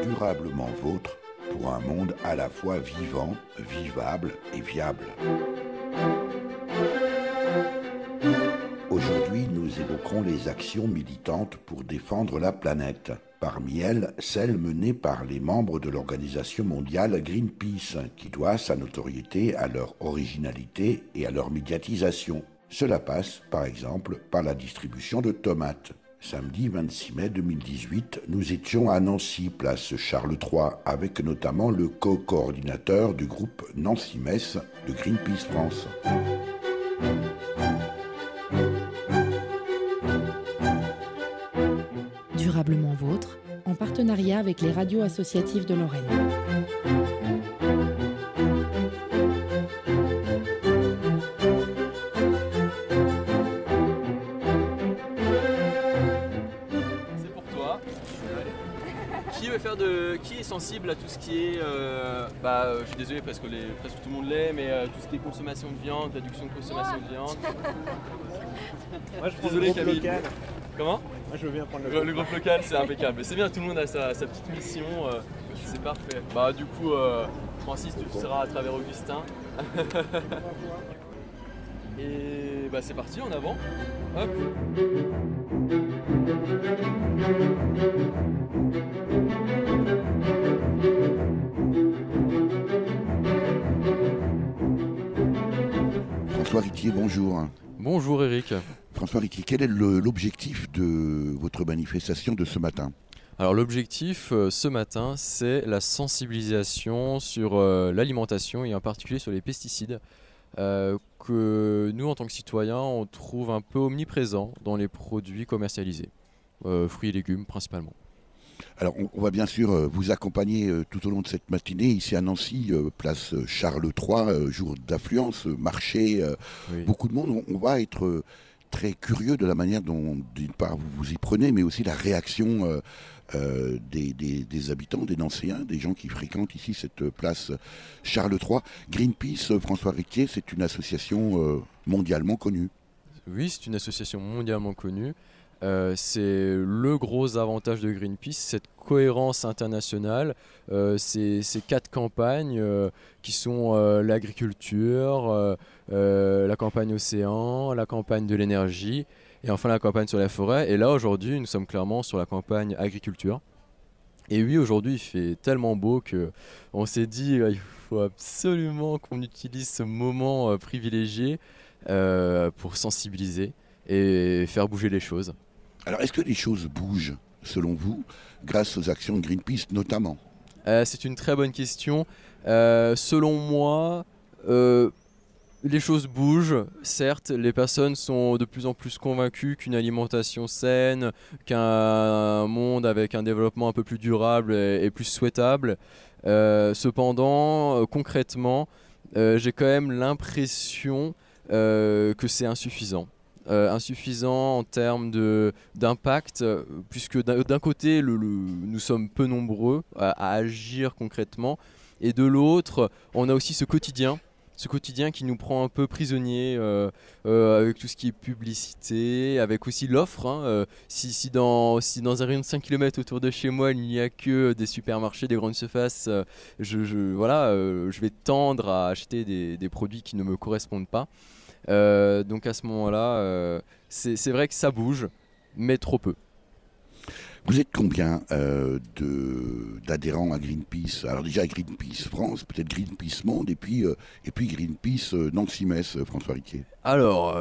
Durablement vôtre pour un monde à la fois vivant, vivable et viable. Aujourd'hui, nous évoquerons les actions militantes pour défendre la planète. Parmi elles, celles menées par les membres de l'organisation mondiale Greenpeace, qui doit sa notoriété à leur originalité et à leur médiatisation. Cela passe, par exemple, par la distribution de tomates. Samedi 26 mai 2018, nous étions à Nancy, place Charles III, avec notamment le co-coordinateur du groupe Nancy-Metz de Greenpeace France. Durablement vôtre, en partenariat avec les radios associatives de Lorraine. C'est pour toi. Qui est sensible à tout ce qui est je suis désolé presque tout le monde l'est, mais tout ce qui est consommation de viande, réduction de consommation de viande. Moi je prends Désolé, le groupe Camille. local. Comment? Moi je veux bien prendre Le groupe local, c'est impeccable. C'est bien, tout le monde a sa petite mission, c'est parfait. Du coup, Francis, tu le seras à travers Augustin. Et c'est parti, en avant. Hop. François Riquier, bonjour. Bonjour Eric. François Riquier, quel est l'objectif de votre manifestation de ce matin ? Alors l'objectif ce matin, c'est la sensibilisation sur l'alimentation et en particulier sur les pesticides que nous en tant que citoyens on trouve un peu omniprésents dans les produits commercialisés, fruits et légumes principalement. Alors, on va bien sûr vous accompagner tout au long de cette matinée, ici à Nancy, place Charles III, jour d'affluence, marché, Oui. beaucoup de monde. On va être très curieux de la manière dont, d'une part, vous vous y prenez, mais aussi la réaction des habitants, des Nancéens, des gens qui fréquentent ici cette place Charles III. Greenpeace, François Riquier, c'est une association mondialement connue. Oui, c'est une association mondialement connue. C'est le gros avantage de Greenpeace, cette cohérence internationale, ces 4 campagnes qui sont l'agriculture, la campagne océan, la campagne de l'énergie et enfin la campagne sur la forêt. Et là aujourd'hui nous sommes clairement sur la campagne agriculture. Et oui, aujourd'hui il fait tellement beau qu'on s'est dit il faut absolument qu'on utilise ce moment privilégié pour sensibiliser et faire bouger les choses. Alors, est-ce que les choses bougent, selon vous, grâce aux actions de Greenpeace notamment ? C'est une très bonne question. Selon moi, les choses bougent. Certes, les personnes sont de plus en plus convaincues qu'une alimentation saine, qu'un monde avec un développement un peu plus durable est plus souhaitable. Cependant, concrètement, j'ai quand même l'impression que c'est insuffisant. Insuffisant en termes d'impact, puisque d'un côté nous sommes peu nombreux à agir concrètement, et de l'autre on a aussi ce quotidien qui nous prend un peu prisonniers avec tout ce qui est publicité, avec aussi l'offre. Si dans un rayon de 5 km autour de chez moi il n'y a que des supermarchés, des grandes surfaces, je vais tendre à acheter des produits qui ne me correspondent pas. Donc à ce moment-là, c'est vrai que ça bouge, mais trop peu. Vous êtes combien d'adhérents à Greenpeace ? Alors déjà Greenpeace France, peut-être Greenpeace Monde, et puis Greenpeace Nancy-Metz, François Riquier. Alors,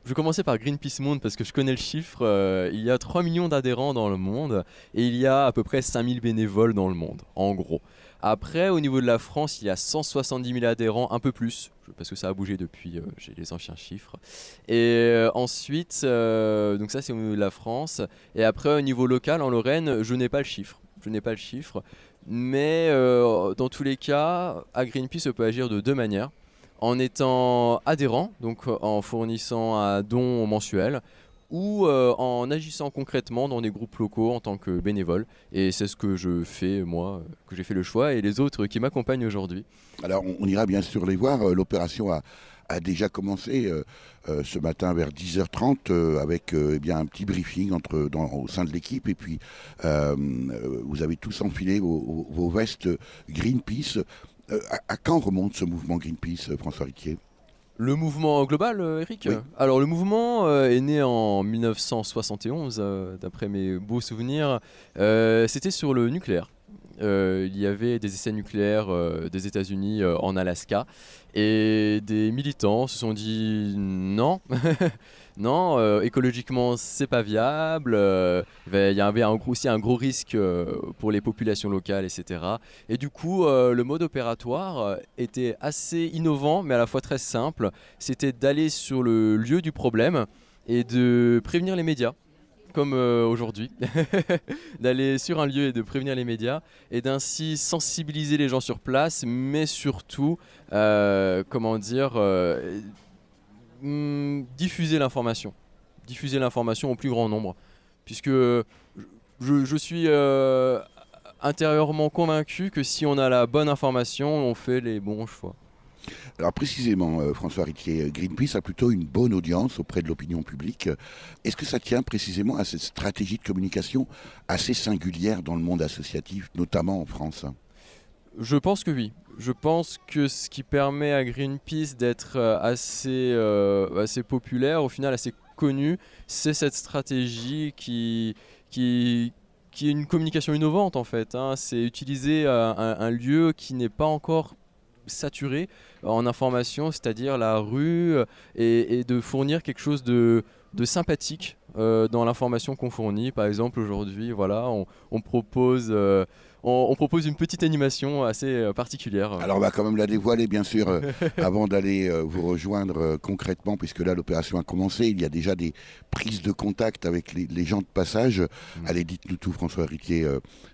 je vais commencer par Greenpeace Monde parce que je connais le chiffre. Il y a 3 millions d'adhérents dans le monde et il y a à peu près 5000 bénévoles dans le monde, en gros. Après, au niveau de la France, il y a 170 000 adhérents, un peu plus, parce que ça a bougé depuis, j'ai les anciens chiffres. Et ensuite, donc ça c'est au niveau de la France. Et après, au niveau local, en Lorraine, je n'ai pas le chiffre. Mais dans tous les cas, à Greenpeace, on peut agir de 2 manières. En étant adhérent, donc en fournissant un don mensuel, ou en agissant concrètement dans des groupes locaux en tant que bénévole. Et c'est ce que je fais, moi, que j'ai fait le choix, et les autres qui m'accompagnent aujourd'hui. Alors on ira bien sûr les voir, l'opération a déjà commencé ce matin vers 10h30 avec un petit briefing au sein de l'équipe. Et puis, vous avez tous enfilé vos vestes Greenpeace. À quand remonte ce mouvement Greenpeace, François Riquier ? Le mouvement global, Eric ? Oui. Alors le mouvement est né en 1971, d'après mes beaux souvenirs. C'était sur le nucléaire. Il y avait des essais nucléaires des États-Unis en Alaska et des militants se sont dit non, non, écologiquement c'est pas viable. Il y avait aussi un gros risque pour les populations locales, etc. Et du coup, le mode opératoire était assez innovant, mais à la fois très simple. C'était d'aller sur le lieu du problème et de prévenir les médias. Comme aujourd'hui, d'aller sur un lieu et de prévenir les médias et d'ainsi sensibiliser les gens sur place, mais surtout, diffuser l'information au plus grand nombre, puisque je suis intérieurement convaincu que si on a la bonne information, on fait les bons choix. Alors précisément, François Riquier, Greenpeace a plutôt une bonne audience auprès de l'opinion publique. Est-ce que ça tient précisément à cette stratégie de communication assez singulière dans le monde associatif, notamment en France ? Je pense que oui. Je pense que ce qui permet à Greenpeace d'être assez populaire, au final assez connu, c'est cette stratégie qui est une communication innovante en fait. C'est utiliser un lieu qui n'est pas encore saturé en information, c'est-à-dire la rue, et de fournir quelque chose de sympathique dans l'information qu'on fournit. Par exemple, aujourd'hui, voilà, on propose une petite animation assez particulière. Alors on va quand même la dévoiler, bien sûr, avant d'aller vous rejoindre concrètement, puisque là l'opération a commencé. Il y a déjà des prises de contact avec les gens de passage. Allez, dites-nous tout, François Riquier.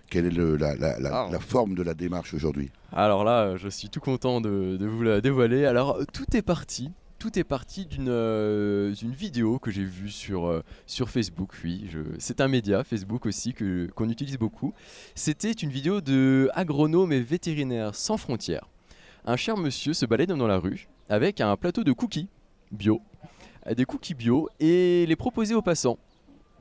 Quelle est la forme de la démarche aujourd'hui ? Alors là, je suis tout content de vous la dévoiler. Alors, tout est parti d'une vidéo que j'ai vue sur Facebook. Oui, c'est un média, Facebook aussi, qu'on utilise beaucoup. C'était une vidéo de Agronomes et Vétérinaires sans frontières. Un cher monsieur se balade dans la rue avec un plateau de cookies bio, des cookies bio, et les proposait aux passants.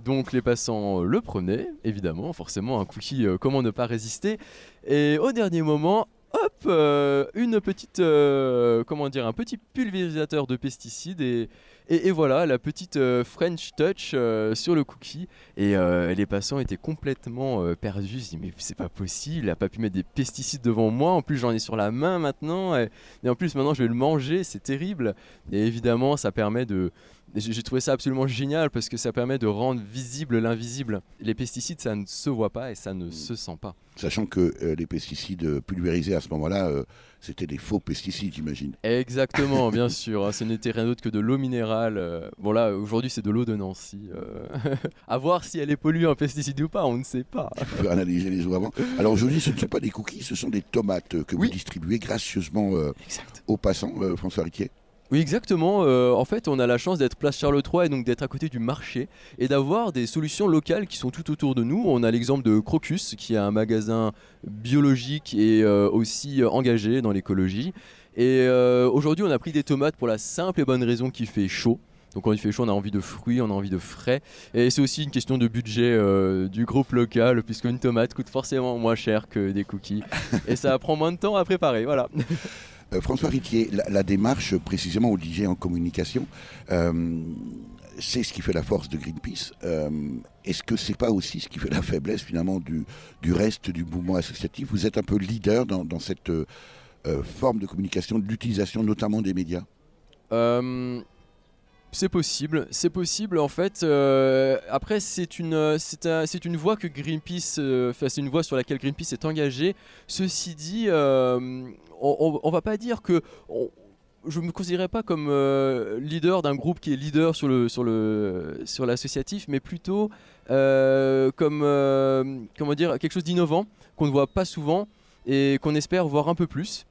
Donc les passants le prenaient, évidemment, forcément un cookie, comment ne pas résister. Et au dernier moment, hop, un petit pulvérisateur de pesticides et voilà la petite French touch sur le cookie. Et les passants étaient complètement perdus. Ils se disent mais c'est pas possible, il a pas pu mettre des pesticides devant moi. En plus j'en ai sur la main maintenant et en plus maintenant je vais le manger, c'est terrible. Et évidemment ça permet de... J'ai trouvé ça absolument génial parce que ça permet de rendre visible l'invisible. Les pesticides, ça ne se voit pas et ça ne se sent pas. Sachant que les pesticides pulvérisés à ce moment-là, c'était des faux pesticides, j'imagine. Exactement, bien sûr. Ce n'était rien d'autre que de l'eau minérale. Bon là, aujourd'hui, c'est de l'eau de Nancy. À voir si elle est polluée en pesticides ou pas, on ne sait pas. Il faut analyser les eaux avant. Alors aujourd'hui, ce ne sont pas des cookies, ce sont des tomates que vous distribuez gracieusement aux passants, François Riquier. Oui, exactement. En fait, on a la chance d'être place Charles III et donc d'être à côté du marché et d'avoir des solutions locales qui sont tout autour de nous. On a l'exemple de Crocus, qui est un magasin biologique et aussi engagé dans l'écologie. Et aujourd'hui, on a pris des tomates pour la simple et bonne raison qu'il fait chaud. Donc quand il fait chaud, on a envie de fruits, on a envie de frais. Et c'est aussi une question de budget du groupe local, puisqu'une tomate coûte forcément moins cher que des cookies. Et ça prend moins de temps à préparer, voilà. François Riquier, la démarche précisément obligée en communication, c'est ce qui fait la force de Greenpeace. Est-ce que c'est pas aussi ce qui fait la faiblesse finalement du reste du mouvement associatif ? Vous êtes un peu leader dans cette forme de communication, de l'utilisation notamment des médias. C'est possible en fait. Après, c'est une voie que Greenpeace, c'est une voie sur laquelle Greenpeace est engagé. Ceci dit, on va pas dire que je me considérais pas comme leader d'un groupe qui est leader sur l'associatif, mais plutôt comme quelque chose d'innovant qu'on ne voit pas souvent et qu'on espère voir un peu plus.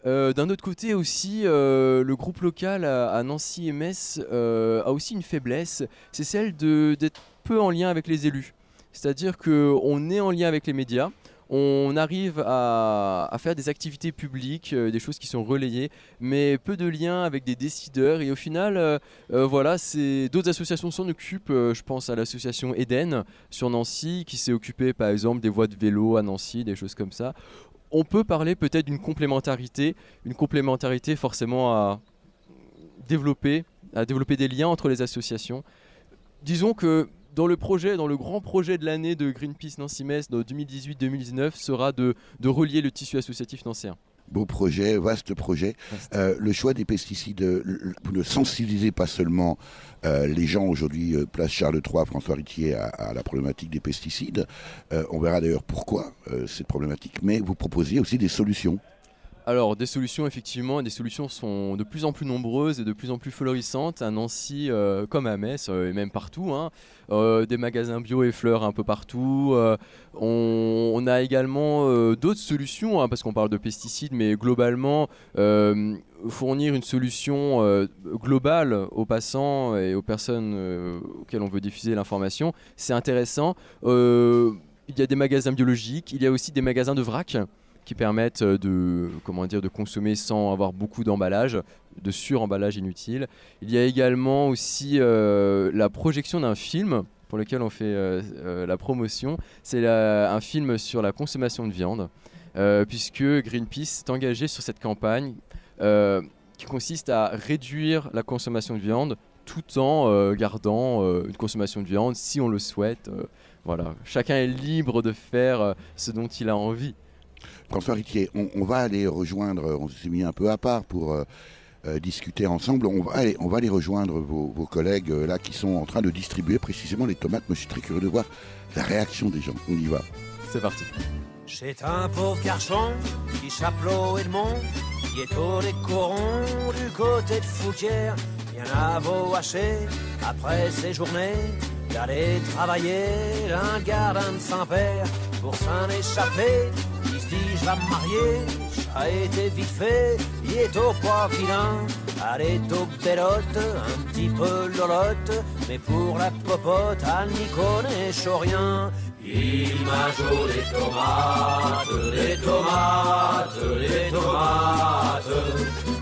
D'un autre côté aussi, le groupe local à Nancy et Metz a aussi une faiblesse, c'est celle d'être peu en lien avec les élus. C'est-à-dire qu'on est en lien avec les médias, on arrive à faire des activités publiques, des choses qui sont relayées, mais peu de liens avec des décideurs. Et au final, voilà, d'autres associations s'en occupent. Je pense à l'association Eden sur Nancy, qui s'est occupée par exemple des voies de vélo à Nancy, des choses comme ça. On peut parler peut-être d'une complémentarité forcément à développer des liens entre les associations. Disons que dans le grand projet de l'année de Greenpeace Nancy-Metz de 2018-2019 sera de relier le tissu associatif nancéen. Beau projet, vaste projet. Le choix des pesticides, vous ne sensibilisez pas seulement les gens aujourd'hui, place Charles III, François Ritier, à la problématique des pesticides. On verra d'ailleurs pourquoi cette problématique, mais vous proposiez aussi des solutions. Alors des solutions, effectivement, des solutions sont de plus en plus nombreuses et de plus en plus florissantes à Nancy comme à Metz et même partout, hein. Des magasins bio et fleurs un peu partout. On a également d'autres solutions, hein, parce qu'on parle de pesticides, mais globalement fournir une solution globale aux passants et aux personnes auxquelles on veut diffuser l'information, c'est intéressant. Il y a des magasins biologiques, il y a aussi des magasins de vrac qui permettent de consommer sans avoir beaucoup d'emballage, de suremballage inutile. Il y a également aussi la projection d'un film pour lequel on fait la promotion. C'est un film sur la consommation de viande, puisque Greenpeace s'est engagé sur cette campagne qui consiste à réduire la consommation de viande tout en gardant une consommation de viande si on le souhaite. Voilà. Chacun est libre de faire ce dont il a envie. François Ritier, on va aller rejoindre, on s'est mis un peu à part pour discuter ensemble, on va aller rejoindre vos collègues là qui sont en train de distribuer précisément les tomates. Moi je suis très curieux de voir la réaction des gens. On y va. C'est parti. C'est un pauvre garçon qui chapelot Edmond, qui est au décoron du côté de Fouquier. Il y en a beau hacher après ses journées d'aller travailler d'un gardien de Saint-Père pour s'en échapper. Il se dit je vais me marier, ça a été vite fait, il est au poids vilain, elle est au bellotte, un petit peu lolotte, mais pour la popote, elle n'y connaît rien. Il m'a joué des tomates, des tomates, des tomates,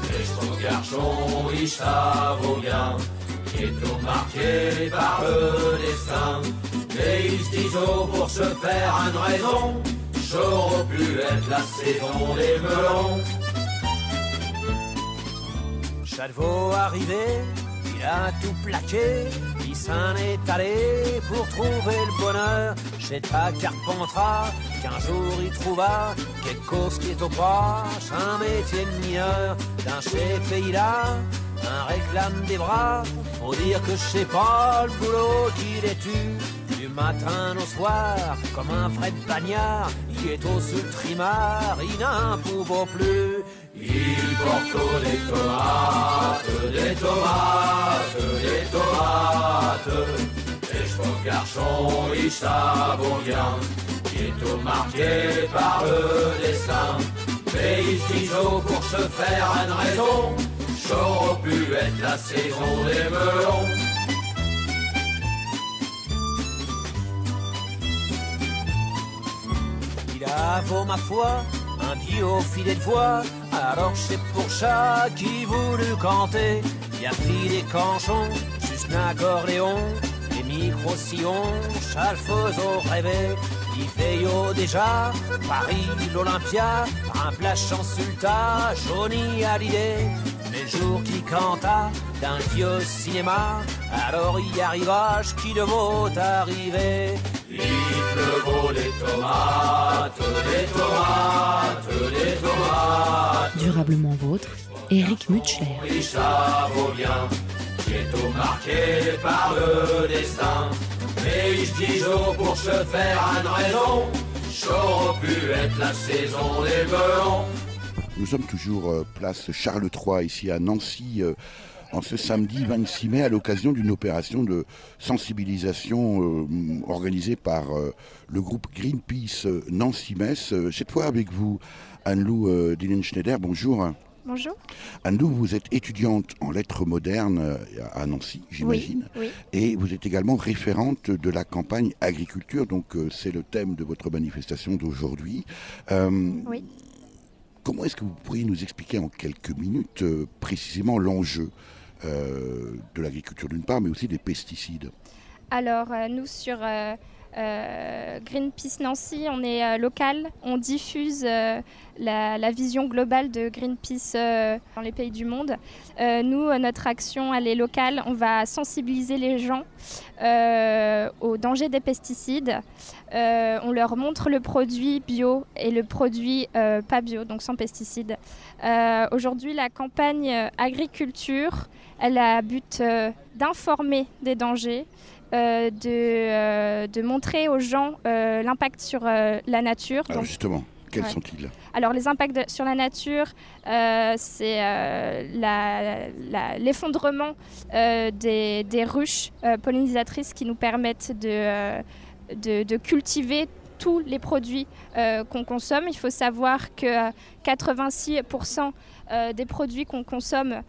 et son garçon, il ça vaut bien, qui est tout marqué par le destin, mais il se dit oh, pour se faire une raison, j'aurais pu être la saison des melons. Chalvaux arrivé, il a tout plaqué, il s'en est allé pour trouver le bonheur chez ta Carpentras, qu'un jour il trouva quelque chose qui est au proche, un métier de mineur dans ces pays-là, un réclame des bras, pour dire que je sais pas le boulot qu'il est tu. Du matin au soir, comme un vrai bagnard, il est au sous trimard, il n'en pouvait plus. Il porte des tomates, des tomates, des tomates, et son garçon, il ça vaut bien, il est tout marqué par le destin, mais il se dit oh, pour se faire une raison, j'aurais pu être la saison des melons. Il a vaut ma foi un bio filet de voix, alors c'est pour ça qu'il voulut canter. Il a pris des canchons, juste un accordéon, des micro-sillons, chalfeusaux rêvé. Il fait yo déjà, Paris, l'Olympia, un plage en sulta, Johnny Hallyday. Les jours qui canta d'un vieux cinéma, alors y arriva ce qui devait arriver. Il pleut des tomates, des tomates, des tomates. Durablement vôtre, Éric Mutschler. Ça vaut bien, qui est tout marqué par le destin. Mais il se dit oh, pour se faire une raison, j'aurais pu être la saison des melons. Nous sommes toujours place Charles III ici à Nancy en ce samedi 26 mai à l'occasion d'une opération de sensibilisation organisée par le groupe Greenpeace Nancy-Metz. Cette fois avec vous, Anne-Lou Dillenschneider, bonjour. Bonjour. Anne-Lou, vous êtes étudiante en lettres modernes à Nancy, j'imagine. Oui. Et vous êtes également référente de la campagne agriculture, donc c'est le thème de votre manifestation d'aujourd'hui. Oui. Comment est-ce que vous pourriez nous expliquer en quelques minutes précisément l'enjeu de l'agriculture d'une part, mais aussi des pesticides? Alors, nous, sur Greenpeace Nancy, on est local. On diffuse la vision globale de Greenpeace dans les pays du monde. Nous, notre action, elle est locale. On va sensibiliser les gens au danger des pesticides. On leur montre le produit bio et le produit pas bio, donc sans pesticides. Aujourd'hui, la campagne agriculture, elle a but d'informer des dangers, de montrer aux gens l'impact sur la nature. Alors donc, justement, quels sont-ils? Alors les impacts sur la nature, c'est l'effondrement des ruches pollinisatrices qui nous permettent de cultiver tous les produits qu'on consomme. Il faut savoir que 86% des produits qu'on consomme,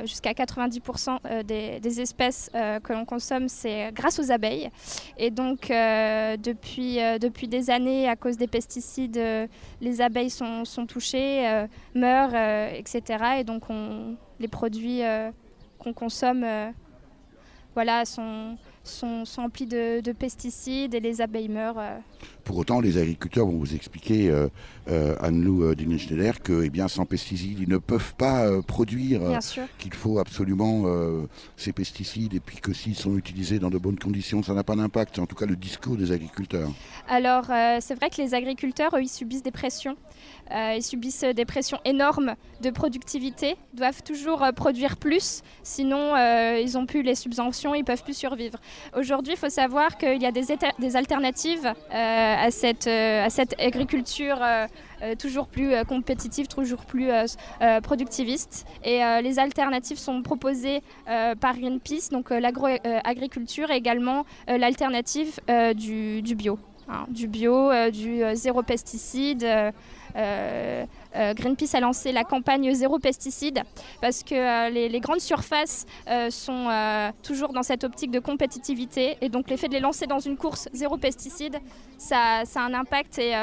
jusqu'à 90% des espèces que l'on consomme, c'est grâce aux abeilles. Et donc, depuis des années, à cause des pesticides, les abeilles sont touchées, meurent, etc. Et donc, les produits qu'on consomme sont emplis de pesticides et les abeilles meurent. Pour autant, les agriculteurs vont vous expliquer, Anne-Lou Dinen-Schneider, que sans pesticides, ils ne peuvent pas produire, qu'il faut absolument ces pesticides, et puis que s'ils sont utilisés dans de bonnes conditions, ça n'a pas d'impact. C'est en tout cas le discours des agriculteurs. Alors, c'est vrai que les agriculteurs, eux, ils subissent des pressions. Ils subissent des pressions énormes de productivité. Ils doivent toujours produire plus, sinon ils n'ont plus les subventions, ils ne peuvent plus survivre. Aujourd'hui, il faut savoir qu'il y a des alternatives à cette agriculture toujours plus compétitive, toujours plus productiviste. Et les alternatives sont proposées par Greenpeace, donc l'agro-agriculture et également l'alternative du bio. Du bio, du zéro pesticide. Greenpeace a lancé la campagne zéro pesticide parce que les grandes surfaces sont toujours dans cette optique de compétitivité, et donc l'effet de les lancer dans une course zéro pesticide, ça a un impact, et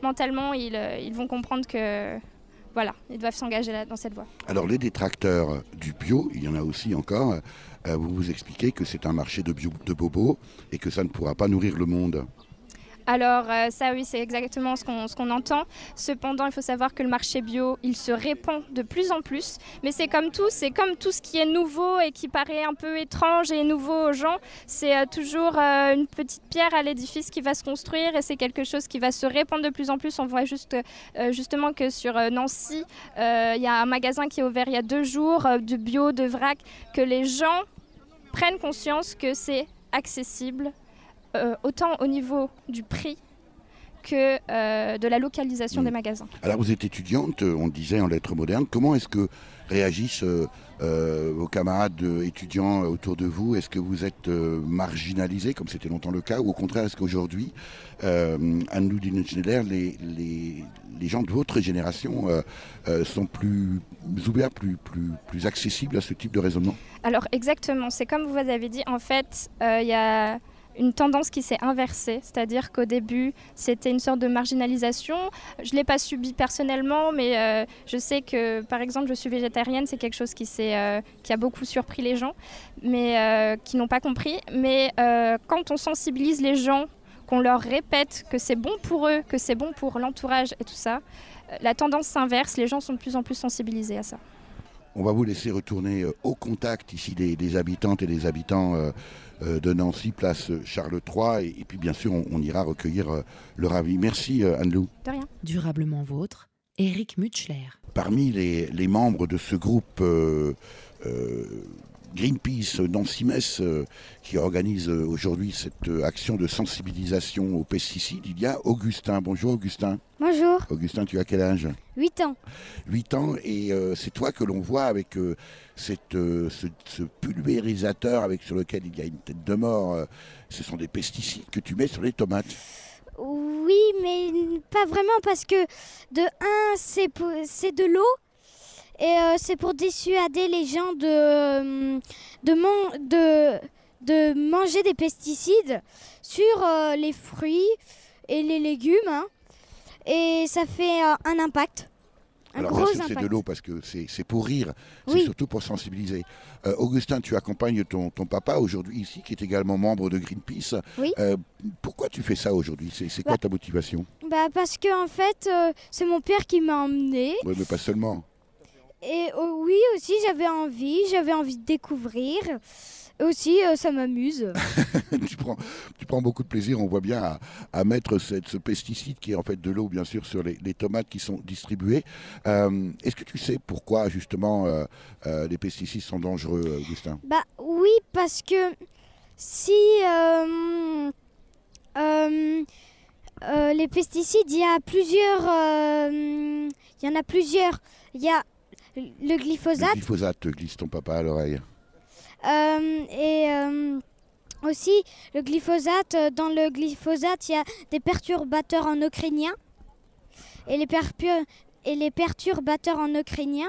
mentalement ils vont comprendre que ils doivent s'engager dans cette voie. Alors les détracteurs du bio, il y en a aussi encore, vous expliquez que c'est un marché de bobos et que ça ne pourra pas nourrir le monde. Alors ça oui, c'est exactement ce qu'on entend. Cependant, il faut savoir que le marché bio, il se répand de plus en plus. Mais c'est comme tout ce qui est nouveau et qui paraît un peu étrange et nouveau aux gens. C'est toujours une petite pierre à l'édifice qui va se construire, et c'est quelque chose qui va se répandre de plus en plus. On voit justement que sur Nancy, il y a un magasin qui est ouvert il y a 2 jours, de bio, de vrac, que les gens prennent conscience que c'est accessible, autant au niveau du prix que de la localisation des magasins. Alors vous êtes étudiante, on le disait, en lettres modernes. Comment est-ce que réagissent vos camarades étudiants autour de vous? Est-ce que vous êtes marginalisés, comme c'était longtemps le cas, ou au contraire, est-ce qu'aujourd'hui, Anne-Lou Dinen-Schneider, les gens de votre génération sont plus ouverts, plus accessibles à ce type de raisonnement? Alors exactement, c'est comme vous avez dit, en fait, il y a une tendance qui s'est inversée, c'est-à-dire qu'au début, c'était une sorte de marginalisation. Je ne l'ai pas subi personnellement, mais je sais que, par exemple, je suis végétarienne, c'est quelque chose qui a beaucoup surpris les gens, mais qui n'ont pas compris. Mais quand on sensibilise les gens, qu'on leur répète que c'est bon pour eux, que c'est bon pour l'entourage et tout ça, la tendance s'inverse, les gens sont de plus en plus sensibilisés à ça. On va vous laisser retourner au contact ici des habitantes et des habitants de Nancy, place Charles III, et puis bien sûr on ira recueillir leur avis. Merci Anne-Lou. De rien. Durablement vôtre, Éric Mutschler. Parmi les membres de ce groupe Greenpeace Nancy-Metz qui organise aujourd'hui cette action de sensibilisation aux pesticides, il y a Augustin. Bonjour Augustin. Bonjour. Augustin, tu as quel âge? 8 ans. 8 ans, et c'est toi que l'on voit avec ce pulvérisateur sur lequel il y a une tête de mort. Ce sont des pesticides que tu mets sur les tomates. Oui, mais pas vraiment, parce que de un, c'est de l'eau, Et c'est pour dissuader les gens de manger des pesticides sur les fruits et les légumes. Hein. Et ça fait un impact. Alors bien sûr c'est de l'eau parce que c'est pour rire, c'est surtout pour sensibiliser. Augustin, tu accompagnes ton papa aujourd'hui ici, qui est également membre de Greenpeace. Oui. Pourquoi tu fais ça aujourd'hui? C'est quoi ta motivation? Parce que en fait, c'est mon père qui m'a emmené. Oui, mais pas seulement. Et oui, aussi, j'avais envie de découvrir. Aussi, ça m'amuse. tu prends beaucoup de plaisir, on voit bien, à mettre ce pesticide qui est en fait de l'eau, bien sûr, sur les tomates qui sont distribuées. Est-ce que tu sais pourquoi, justement, les pesticides sont dangereux, Augustin? Oui, parce que si les pesticides, il y en a plusieurs. Il y a le glyphosate. Le glyphosate, te glisse ton papa à l'oreille. Aussi, le glyphosate, dans le glyphosate, il y a des perturbateurs endocriniens. Et les perturbateurs endocriniens,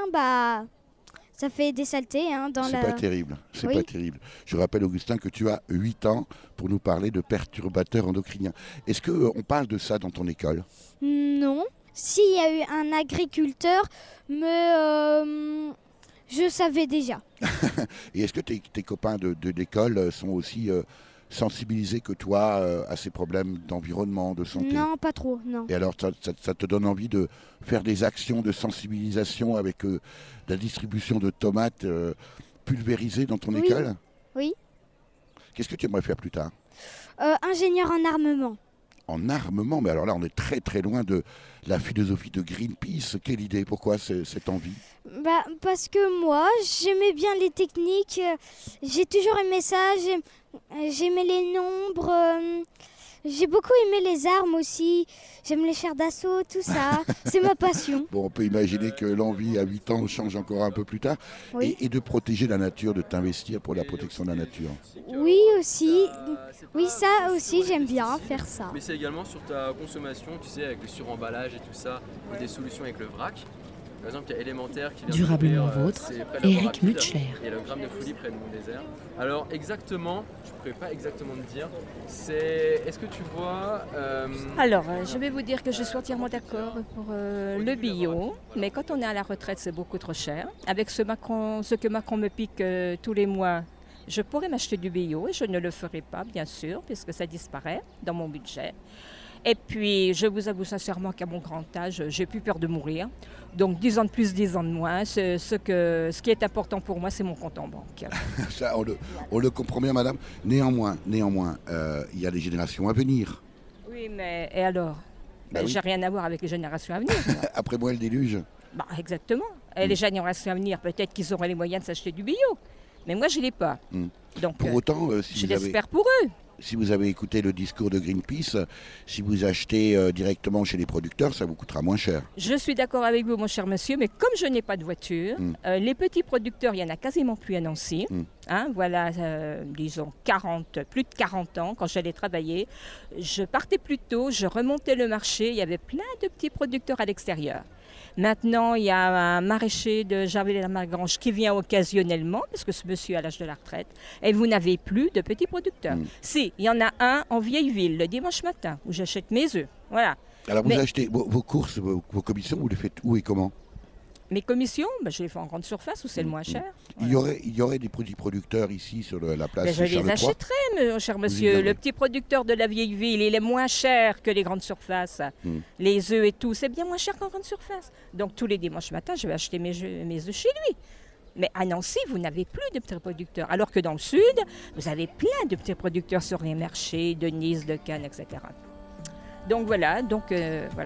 ça fait des saletés. Hein, c'est pas terrible, pas terrible. Je rappelle, Augustin, que tu as 8 ans pour nous parler de perturbateurs endocriniens. Est-ce qu'on parle de ça dans ton école? Non. S'il y a eu un agriculteur, mais je savais déjà. Et est-ce que tes copains de l'école sont aussi sensibilisés que toi à ces problèmes d'environnement, de santé? Non, pas trop, non. Et alors, ça te donne envie de faire des actions de sensibilisation avec la distribution de tomates pulvérisées dans ton école? Oui. Qu'est-ce que tu aimerais faire plus tard? Ingénieur en armement. En armement? Mais alors là, on est très très loin de la philosophie de Greenpeace. Quelle idée? Pourquoi cette envie? Parce que moi, j'aimais bien les techniques. J'ai toujours aimé ça. J'aimais les nombres. J'ai beaucoup aimé les armes aussi. J'aime les chars d'assaut, tout ça. C'est ma passion. Bon, on peut imaginer que l'envie à 8 ans change encore un peu plus tard. Oui. Et de protéger la nature, de t'investir pour la protection de la nature. Oui, aussi. Oui, ça aussi, j'aime bien faire ça. Mais c'est également sur ta consommation, tu sais, avec le suremballage et tout ça, ou des solutions avec le vrac. Par exemple, il y a Élémentaire qui vient Durablement vôtre, Eric Mutschler. Et le gramme de folie près de mon désert. Alors exactement, je ne pourrais pas exactement te dire, est-ce que tu vois... Alors, je vais vous dire que je suis entièrement d'accord pour le bio, mais quand on est à la retraite, c'est beaucoup trop cher. Avec ce que Macron me pique tous les mois, je pourrais m'acheter du bio et je ne le ferai pas, bien sûr, puisque ça disparaît dans mon budget. Et puis, je vous avoue sincèrement qu'à mon grand âge, j'ai plus peur de mourir. Donc, 10 ans de plus, 10 ans de moins. Ce qui est important pour moi, c'est mon compte en banque. Ça, on le comprend bien, madame. Néanmoins, il y a des générations à venir. Oui, mais et alors? J'ai rien à voir avec les générations à venir. Après moi, le déluge. Exactement. Et les générations à venir, peut-être qu'ils auront les moyens de s'acheter du bio. Mais moi, je ne l'ai pas. Donc, pour autant, je l'espère pour eux. Si vous avez écouté le discours de Greenpeace, si vous achetez directement chez les producteurs, ça vous coûtera moins cher. Je suis d'accord avec vous, mon cher monsieur, mais comme je n'ai pas de voiture, les petits producteurs, il n'y en a quasiment plus à Nancy. Voilà, disons, plus de 40 ans, quand j'allais travailler. Je partais plus tôt, je remontais le marché, il y avait plein de petits producteurs à l'extérieur. Maintenant, il y a un maraîcher de Jarville-la-Margrange qui vient occasionnellement, parce que ce monsieur est à l'âge de la retraite, et vous n'avez plus de petits producteurs. Si, il y en a un en Vieilleville, le dimanche matin, où j'achète mes œufs. Voilà. Alors, vous achetez vos courses, vos commissions, vous les faites où et comment? Mes commissions, je les fais en grande surface où c'est le moins cher. Voilà. Il y aurait des petits producteurs ici sur la place Charles III. Je les achèterai, mon cher monsieur. Le petit producteur de la vieille ville, il est moins cher que les grandes surfaces. Les œufs et tout, c'est bien moins cher qu'en grande surface. Donc tous les dimanches matins, je vais acheter mes œufs chez lui. Mais à Nancy, vous n'avez plus de petits producteurs. Alors que dans le sud, vous avez plein de petits producteurs sur les marchés, de Nice, de Cannes, etc. Donc voilà,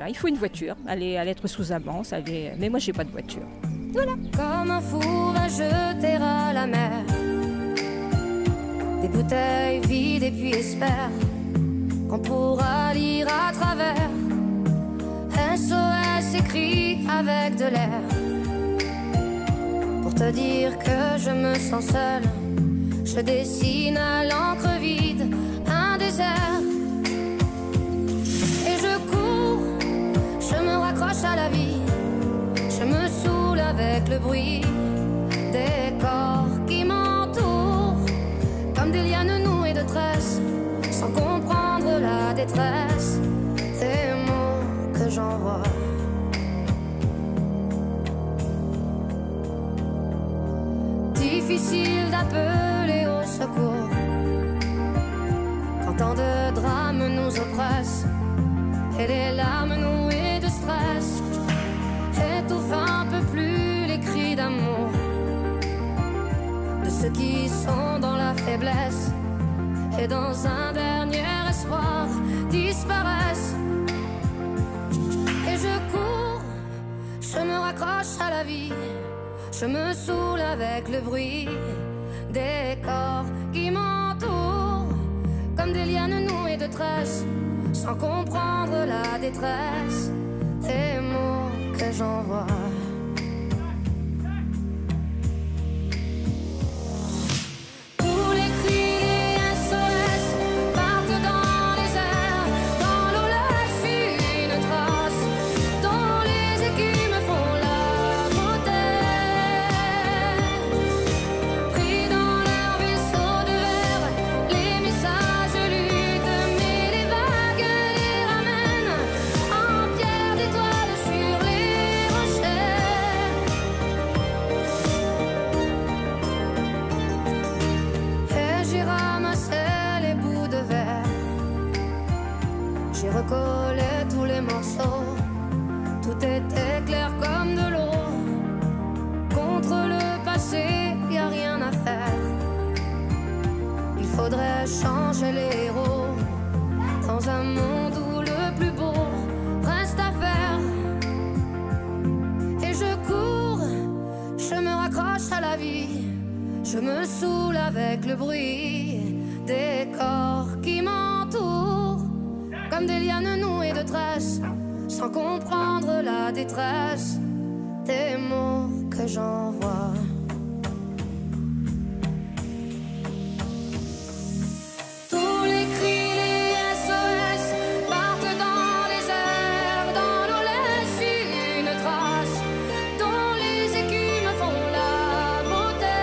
il faut une voiture, aller être sous avance, mais moi j'ai pas de voiture. Voilà. Comme un fou va jeter à la mer des bouteilles vides et puis espère qu'on pourra lire à travers. SOS écrit avec de l'air pour te dire que je me sens seule. Je dessine à l'encre vide un désert. Je me raccroche à la vie, je me saoule avec avec le bruit des corps qui m'entourent, comme des lianes nouées de tresses, sans comprendre la détresse des mots que j'envoie. Difficile d'appeler au secours quand tant de drames nous oppressent et les larmes nouées de stress étouffent un peu plus les cris d'amour de ceux qui sont dans la faiblesse et dans un dernier espoir disparaissent. Et je cours, je me raccroche à la vie, je me saoule avec le bruit des corps qui m'entourent, comme des lianes nouées de tresses, sans comprendre la détresse des mots que j'envoie. Recoller tous les morceaux, tout était clair comme de l'eau. Contre le passé, y a rien à faire. Il faudrait changer les héros dans un monde où le plus beau reste à faire. Et je cours, je me raccroche à la vie, je me saoule avec le bruit des corps qui m'entourent, comme des lianes nouées de tresses, sans comprendre la détresse des mots que j'envoie. Tous les cris, les SOS partent dans les airs, dans l'eau laisse une trace, dont les écumes font la beauté.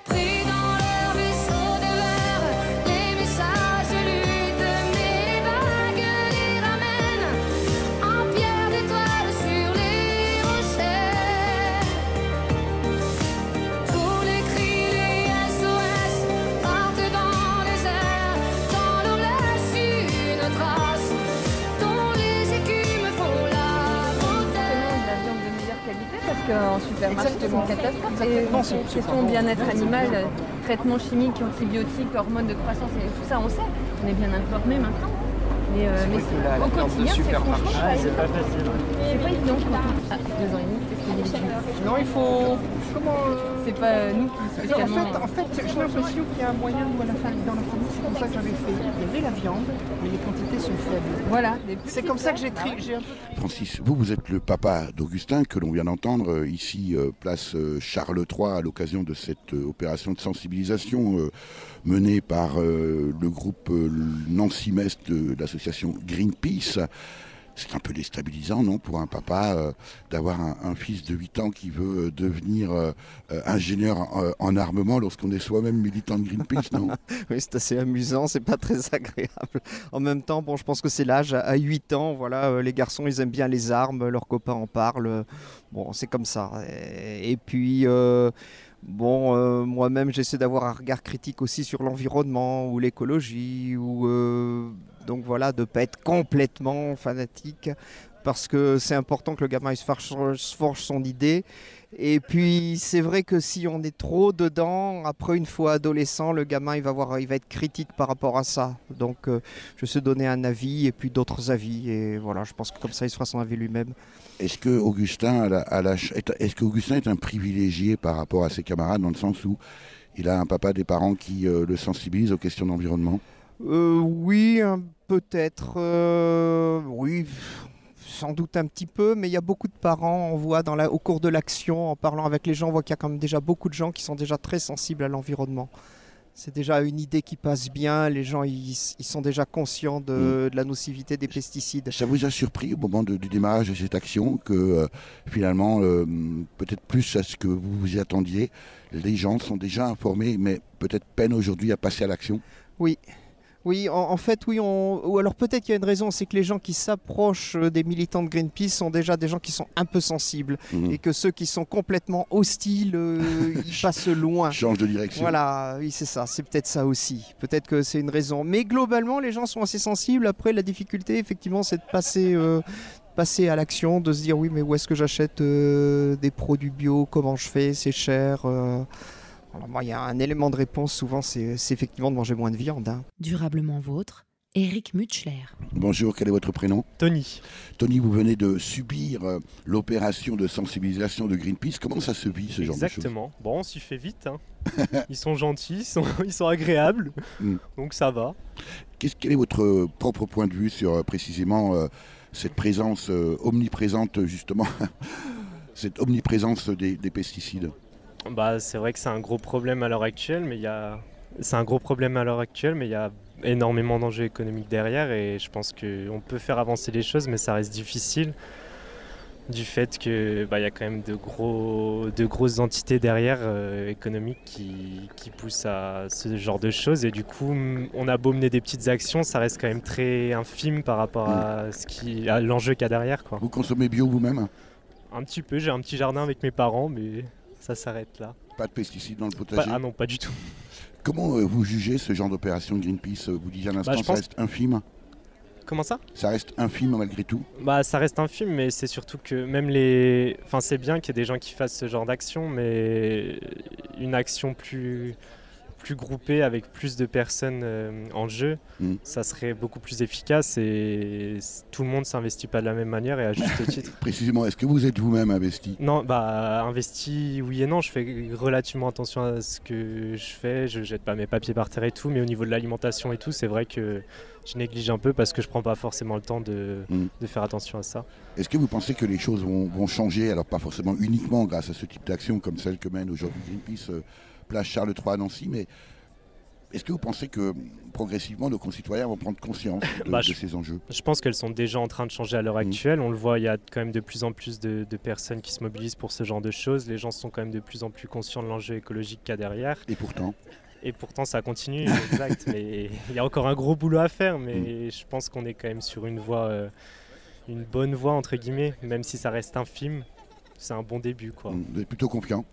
Pris dans leur vaisseau de verre, les messages luttent, mais les vagues les ramènent en pierre d'étoiles sur les rochers. Tous les cris, les SOS partent dans les airs, dans l'eau laisse une trace, dont les écumes font la beauté. De la viande de meilleure qualité parce qu'en supermarché c'est une catastrophe. Et question bien-être animal, traitements chimiques, antibiotiques, hormones de croissance et tout ça on sait, on est bien informé maintenant. Mais au quotidien c'est franchement c'est pas facile. c'est pas évident. 2 ans et demi, qu'est-ce qu'il y a? Non, il faut. Comment C'est pas nous qui spécialement. En fait, j'ai l'impression qu'il y a un moyen dans la famille, c'est comme ça que j'avais fait. Il y avait la viande, mais les quantités sont faibles. Voilà. C'est comme ça que j'ai un peu. Francis, vous êtes le papa d'Augustin que l'on vient d'entendre ici, place Charles III, à l'occasion de cette opération de sensibilisation menée par le groupe Nancy-Metz de l'association Greenpeace. C'est un peu déstabilisant, non, pour un papa d'avoir un fils de 8 ans qui veut devenir ingénieur en armement lorsqu'on est soi-même militant de Greenpeace, non? Oui, c'est assez amusant, c'est pas très agréable. En même temps, bon, je pense que c'est l'âge, à 8 ans, voilà, les garçons, ils aiment bien les armes, leurs copains en parlent, bon, c'est comme ça. Et puis... Bon, moi-même, j'essaie d'avoir un regard critique aussi sur l'environnement ou l'écologie, ou donc voilà, de ne pas être complètement fanatique, parce que c'est important que le gamin il se forge son idée. Et puis, c'est vrai que si on est trop dedans, après une fois adolescent, le gamin il va être critique par rapport à ça. Donc, je sais donner un avis et puis d'autres avis. Et voilà, je pense que comme ça, il se fera son avis lui-même. Est-ce que Augustin est un privilégié par rapport à ses camarades, dans le sens où il a un papa, des parents qui le sensibilisent aux questions d'environnement? Oui, peut-être. Oui, sans doute un petit peu, mais il y a beaucoup de parents, on voit au cours de l'action, en parlant avec les gens, on voit qu'il y a quand même déjà beaucoup de gens qui sont déjà très sensibles à l'environnement. C'est déjà une idée qui passe bien, les gens ils sont déjà conscients de la nocivité des pesticides. Ça vous a surpris au moment du démarrage de cette action que finalement, peut-être plus à ce que vous vous y attendiez, les gens sont déjà informés mais peut-être peinent aujourd'hui à passer à l'action? Oui. Oui, en fait, oui. Ou alors peut-être qu'il y a une raison, c'est que les gens qui s'approchent des militants de Greenpeace sont déjà des gens qui sont un peu sensibles. Et que ceux qui sont complètement hostiles, ils passent loin. Changent de direction. Voilà, oui, c'est ça. C'est peut-être ça aussi. Peut-être que c'est une raison. Mais globalement, les gens sont assez sensibles. Après, la difficulté, effectivement, c'est de passer à l'action, de se dire oui, mais où est-ce que j'achète des produits bio? Comment je fais? C'est cher. Alors moi, il y a un élément de réponse, souvent, c'est effectivement de manger moins de viande. Durablement vôtre, Eric Mutschler. Bonjour, quel est votre prénom? Tony. Tony, vous venez de subir l'opération de sensibilisation de Greenpeace. Comment ça se vit, ce genre de choses? Exactement. Bon, on s'y fait vite. Ils sont gentils, ils sont agréables, donc ça va. Quel est votre propre point de vue sur précisément cette présence omniprésente, justement, cette omniprésence des pesticides? Bah, c'est vrai que c'est un gros problème à l'heure actuelle, mais il y a énormément d'enjeux économiques derrière et je pense qu'on peut faire avancer les choses, mais ça reste difficile du fait que y a quand même de grosses entités derrière économiques qui poussent à ce genre de choses et du coup on a beau mener des petites actions, ça reste quand même très infime par rapport à l'enjeu qu'il y a derrière, quoi. Vous consommez bio vous-même? Un petit peu, j'ai un petit jardin avec mes parents, mais ça s'arrête là. Pas de pesticides dans le potager? Ah non, pas du tout. Comment vous jugez ce genre d'opération de Greenpeace? Vous disiez à l'instant, ça reste infime. Comment ça? Ça reste infime malgré tout? Ça reste infime, mais c'est surtout que même c'est bien qu'il y ait des gens qui fassent ce genre d'action, mais une action plus groupée avec plus de personnes en jeu, ça serait beaucoup plus efficace et tout le monde s'investit pas de la même manière et à juste titre. Précisément, est-ce que vous êtes vous-même investi? Non, investi oui et non, je fais relativement attention à ce que je fais, je jette pas mes papiers par terre et tout, mais au niveau de l'alimentation et tout, c'est vrai que je néglige un peu parce que je prends pas forcément le temps de faire attention à ça. Est-ce que vous pensez que les choses vont changer, alors pas forcément uniquement grâce à ce type d'action comme celle que mène aujourd'hui Greenpeace place Charles III à Nancy, mais est-ce que vous pensez que progressivement nos concitoyens vont prendre conscience de ces enjeux? Je pense qu'elles sont déjà en train de changer à l'heure actuelle. On le voit, il y a quand même de plus en plus de personnes qui se mobilisent pour ce genre de choses. Les gens sont quand même de plus en plus conscients de l'enjeu écologique qu'il y a derrière. Et pourtant ça continue, exact. Mais il y a encore un gros boulot à faire, mais je pense qu'on est quand même sur une bonne voie entre guillemets, même si ça reste infime. C'est un bon début, quoi. Vous êtes plutôt confiant?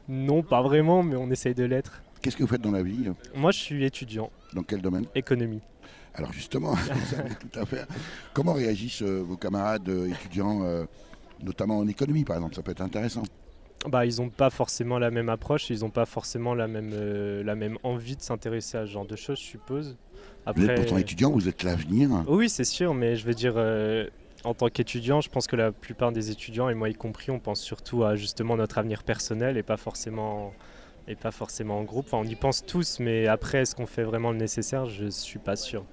Non, pas vraiment, mais on essaye de l'être. Qu'est-ce que vous faites dans la vie? Moi, je suis étudiant. Dans quel domaine? Économie. Alors justement, vous avez tout à fait. Comment réagissent vos camarades étudiants, notamment en économie, par exemple? Ça peut être intéressant. Ils n'ont pas forcément la même approche, ils n'ont pas forcément la même envie de s'intéresser à ce genre de choses, je suppose. Après, vous êtes pourtant étudiant, vous êtes l'avenir. Oui, c'est sûr, mais je veux dire... En tant qu'étudiant, je pense que la plupart des étudiants, et moi y compris, on pense surtout à justement notre avenir personnel et pas forcément en groupe. Enfin, on y pense tous, mais après, est-ce qu'on fait vraiment le nécessaire? Je ne suis pas sûr.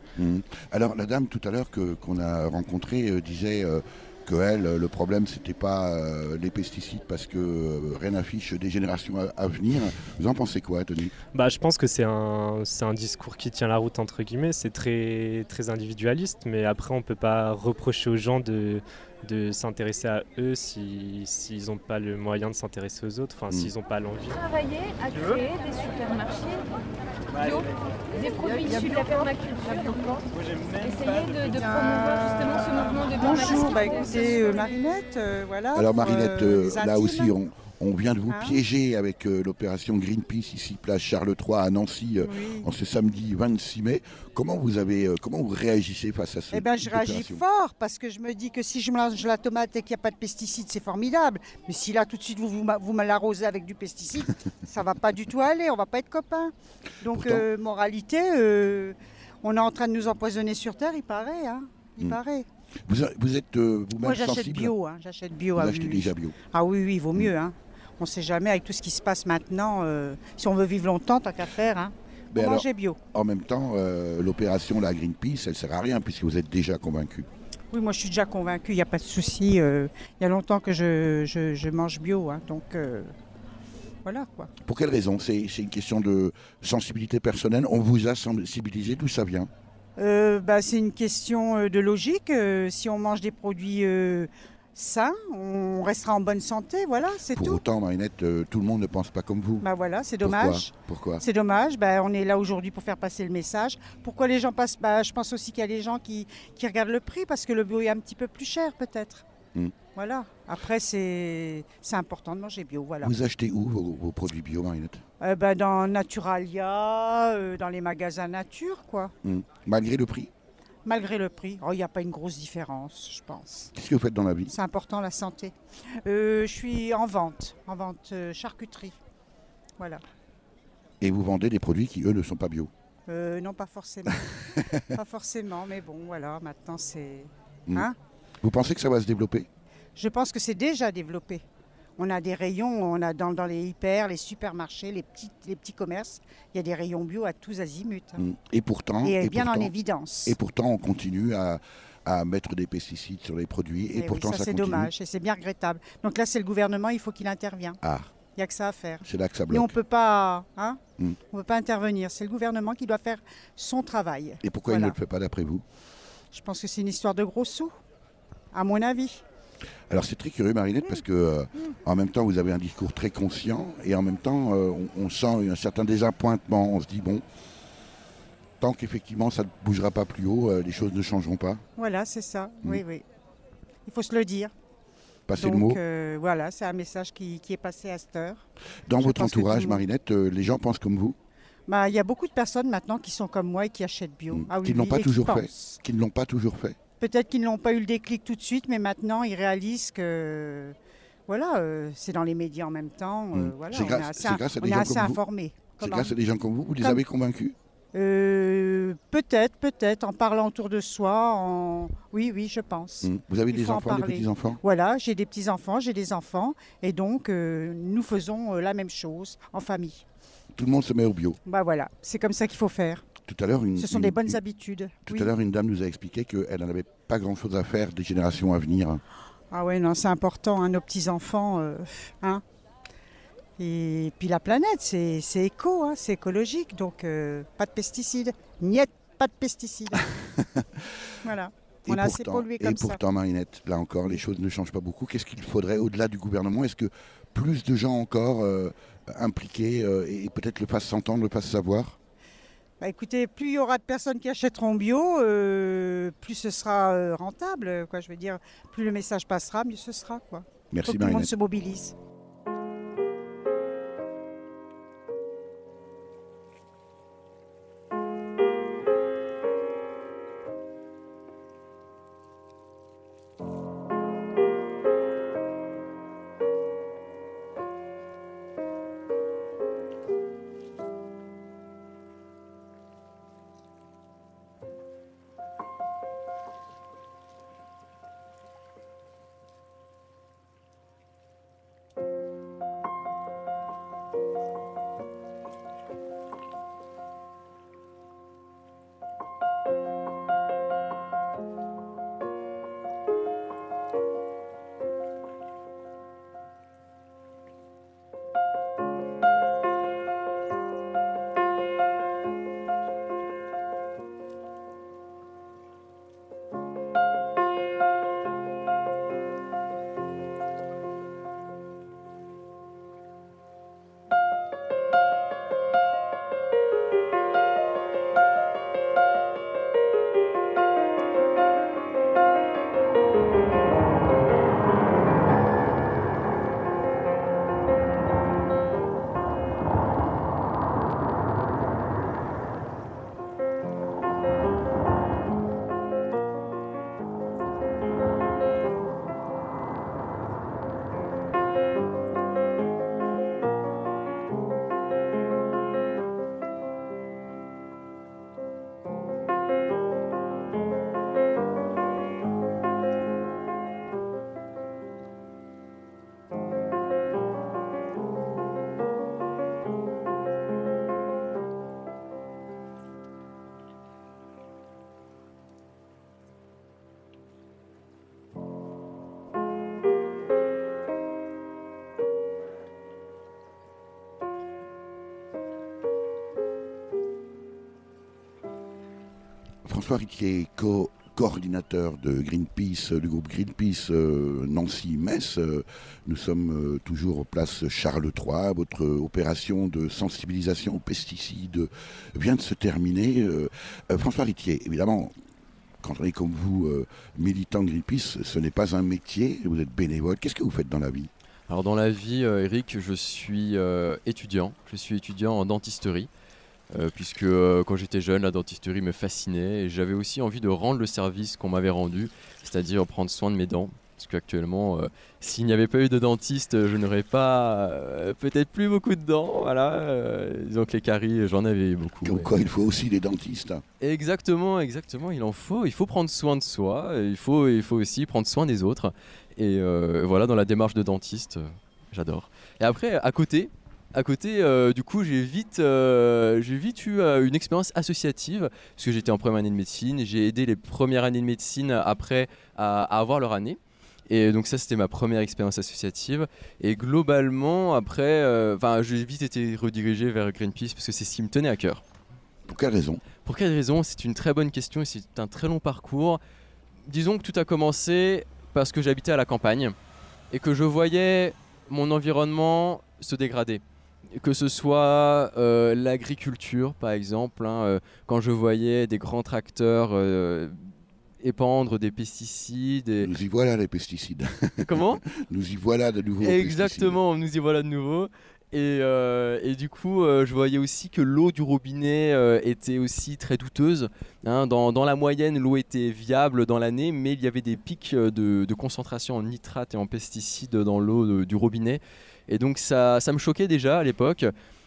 Alors, la dame tout à l'heure qu'on a rencontrée disait que elle, le problème, c'était pas les pesticides parce que rien n'affiche des générations à venir. Vous en pensez quoi, Tony? Je pense que c'est un discours qui tient la route, entre guillemets. C'est très, très individualiste, mais après, on ne peut pas reprocher aux gens de s'intéresser à eux s'ils n'ont pas le moyen de s'intéresser aux autres, s'ils n'ont pas l'envie. Travailler à créer des supermarchés bio, des produits issus de la permaculture. Essayer de promouvoir justement ce mouvement de permaculture. Bonjour, écoutez, Marinette, voilà. Alors Marinette, là aussi, on vient de vous piéger avec l'opération Greenpeace, ici, place Charles III à Nancy, en ce samedi 26 mai. Comment vous réagissez face à cette je réagis fort, parce que je me dis que si je mange la tomate et qu'il n'y a pas de pesticides, c'est formidable. Mais si là, tout de suite, vous me l'arrosez avec du pesticide, ça ne va pas du tout aller, on ne va pas être copains. Donc, moralité, on est en train de nous empoisonner sur Terre, il paraît. Il paraît. Vous êtes vous-même Moi, j'achète sensible? bio. J'achète bio. Vous achetez déjà bio? Ah oui, il vaut mieux. On ne sait jamais avec tout ce qui se passe maintenant. Si on veut vivre longtemps, tant qu'à faire, manger bio. En même temps, l'opération Greenpeace, elle ne sert à rien puisque vous êtes déjà convaincu. Oui, moi je suis déjà convaincue, il n'y a pas de souci. Il y a longtemps que je mange bio. Donc voilà quoi. Pour quelle raison? C'est une question de sensibilité personnelle. On vous a sensibilisé, d'où ça vient? C'est une question de logique. Si on mange des produits sains, on restera en bonne santé, voilà, c'est tout. Pour autant, Marinette, tout le monde ne pense pas comme vous. Bah voilà, c'est dommage. Pourquoi? C'est dommage. On est là aujourd'hui pour faire passer le message. Pourquoi les gens passent? Je pense aussi qu'il y a des gens qui regardent le prix parce que le bio est un petit peu plus cher peut-être. Voilà. Après, c'est important de manger bio. Voilà. Vous achetez où vos produits bio, Marinette? Dans Naturalia, dans les magasins nature, quoi. Malgré le prix? Malgré le prix. Il n'y a pas une grosse différence, je pense. Qu'est-ce que vous faites dans la vie? C'est important, la santé. Je suis en vente charcuterie. Voilà. Et vous vendez des produits qui, eux, ne sont pas bio? Non, pas forcément. Pas forcément, mais bon, voilà, maintenant c'est... Vous pensez que ça va se développer? Je pense que c'est déjà développé. On a des rayons, on a dans les hyper, les supermarchés, les petits commerces, il y a des rayons bio à tous azimuts. Et pourtant... Et bien en évidence. Et pourtant, on continue à mettre des pesticides sur les produits. Et pourtant, ça ça c'est continue. dommage et c'est bien regrettable. Donc là, c'est le gouvernement, il faut qu'il intervienne. Il n'y a que ça à faire. C'est là que ça bloque. Et on ne peut pas, on peut pas intervenir. C'est le gouvernement qui doit faire son travail. Et pourquoi il ne le fait pas d'après vous? Je pense que c'est une histoire de gros sous, à mon avis. Alors c'est très curieux, Marinette, parce que en même temps vous avez un discours très conscient et en même temps on sent un certain désappointement. On se dit bon, tant qu'effectivement ça ne bougera pas plus haut, les choses ne changeront pas. Voilà, c'est ça. Oui. Il faut se le dire. Passer le mot. Voilà, c'est un message qui est passé à cette heure. Dans votre entourage, Marinette, les gens pensent comme vous? Il y a beaucoup de personnes maintenant qui sont comme moi et qui achètent bio. Qui ne l'ont pas toujours fait. Qui ne l'ont pas toujours fait. Peut-être qu'ils n'ont pas eu le déclic tout de suite, mais maintenant ils réalisent que voilà, c'est dans les médias en même temps. Voilà, c'est grâce à des gens comme informés. C'est grâce à des gens comme vous les avez convaincus? Peut-être, en parlant autour de soi. Oui, je pense. Vous avez des enfants, des petits-enfants? Voilà, j'ai des petits-enfants, j'ai des enfants, et donc nous faisons la même chose en famille. Tout le monde se met au bio? Voilà, c'est comme ça qu'il faut faire. Tout à l'heure, ce sont des bonnes habitudes. Tout à l'heure, une dame nous a expliqué qu'elle n'en avait pas grand-chose à faire des générations à venir. Ah ouais, non, c'est important, nos petits-enfants. Et puis la planète, c'est éco, c'est écologique, donc pas de pesticides. Niet, pas de pesticides. Voilà, on a assez pollué comme ça. Et pourtant, Marinette, là encore, les choses ne changent pas beaucoup. Qu'est-ce qu'il faudrait au-delà du gouvernement? Est-ce que plus de gens encore impliqués et peut-être le fassent s'entendre, le fassent savoir? Écoutez, plus il y aura de personnes qui achèteront bio, plus ce sera rentable. Je veux dire, plus le message passera, mieux ce sera. Merci, Marinette. Tout le monde se mobilise. François Ritier, coordinateur de Greenpeace, du groupe Greenpeace Nancy-Metz. Nous sommes toujours place Charles III. Votre opération de sensibilisation aux pesticides vient de se terminer. François Ritier, évidemment, quand on est comme vous, militant Greenpeace, ce n'est pas un métier, vous êtes bénévole. Qu'est-ce que vous faites dans la vie ? Alors dans la vie, Eric, je suis étudiant. Je suis étudiant en dentisterie. Puisque quand j'étais jeune, la dentisterie me fascinait et j'avais aussi envie de rendre le service qu'on m'avait rendu, c'est-à-dire prendre soin de mes dents. Parce qu'actuellement, s'il n'y avait pas eu de dentiste, je n'aurais pas peut-être plus beaucoup de dents. Voilà, disons que les caries, j'en avais beaucoup. Comme quoi, il faut aussi des dentistes. Exactement, il en faut. Il faut prendre soin de soi, il faut aussi prendre soin des autres. Et voilà, dans la démarche de dentiste, j'adore. Et après, à côté, du coup, j'ai vite eu une expérience associative parce que j'étais en première année de médecine. J'ai aidé les premières années de médecine après à avoir leur année. Et donc ça, c'était ma première expérience associative. Et globalement, après, j'ai vite été redirigé vers Greenpeace parce que c'est ce qui me tenait à cœur. Pour quelle raison ? Pour quelle raison ? C'est une très bonne question et c'est un très long parcours. Disons que tout a commencé parce que j'habitais à la campagne et que je voyais mon environnement se dégrader. Que ce soit l'agriculture par exemple, quand je voyais des grands tracteurs épandre des pesticides. Nous y voilà les pesticides. Comment ? Nous y voilà de nouveau. Exactement, nous y voilà de nouveau. Et du coup, je voyais aussi que l'eau du robinet était aussi très douteuse. Dans la moyenne, l'eau était viable dans l'année, mais il y avait des pics de concentration en nitrate et en pesticides dans l'eau du robinet. Et donc ça me choquait déjà à l'époque.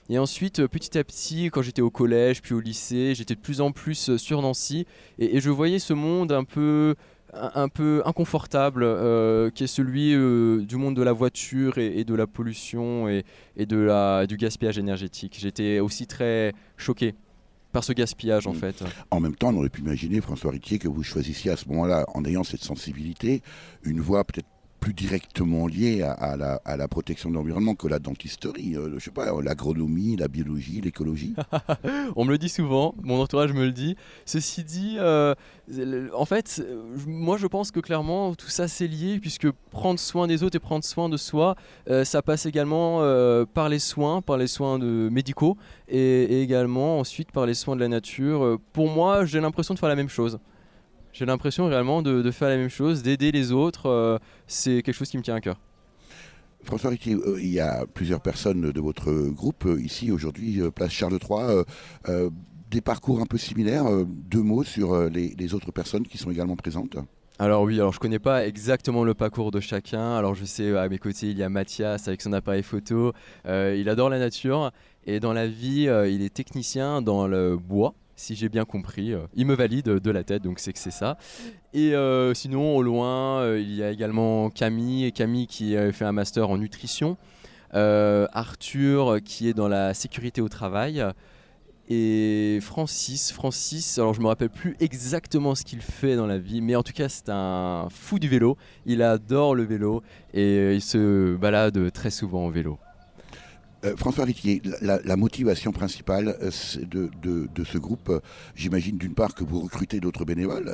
Et ensuite, petit à petit, quand j'étais au collège, puis au lycée, j'étais de plus en plus sur Nancy. Et je voyais ce monde un peu inconfortable, qui est celui du monde de la voiture et de la pollution et du gaspillage énergétique. J'étais aussi très choqué par ce gaspillage en fait. En même temps, on aurait pu imaginer, François Ritier, que vous choisissiez à ce moment-là, en ayant cette sensibilité, une voie peut-être plus directement liée à la protection de l'environnement que la dentisterie, je sais pas, l'agronomie, la biologie, l'écologie. On me le dit souvent, mon entourage me le dit. Ceci dit, en fait, moi je pense que clairement tout ça c'est lié, puisque prendre soin des autres et prendre soin de soi, ça passe également par les soins médicaux et également ensuite par les soins de la nature. Pour moi, j'ai l'impression de faire la même chose. J'ai l'impression réellement de faire la même chose, d'aider les autres. C'est quelque chose qui me tient à cœur. François Ritier, il y a plusieurs personnes de votre groupe ici aujourd'hui, place Charles III. Des parcours un peu similaires. 2 mots sur les autres personnes qui sont également présentes. Alors oui, je connais pas exactement le parcours de chacun. Alors je sais, à mes côtés, il y a Mathias avec son appareil photo. Il adore la nature et dans la vie, il est technicien dans le bois. Si j'ai bien compris, il me valide de la tête, donc c'est que c'est ça. Et sinon, au loin, il y a également Camille qui fait un master en nutrition, Arthur qui est dans la sécurité au travail, et Francis, alors je me rappelle plus exactement ce qu'il fait dans la vie, mais en tout cas c'est un fou du vélo, il adore le vélo et il se balade très souvent en vélo. François Ritier, la motivation principale de ce groupe, j'imagine d'une part que vous recrutez d'autres bénévoles,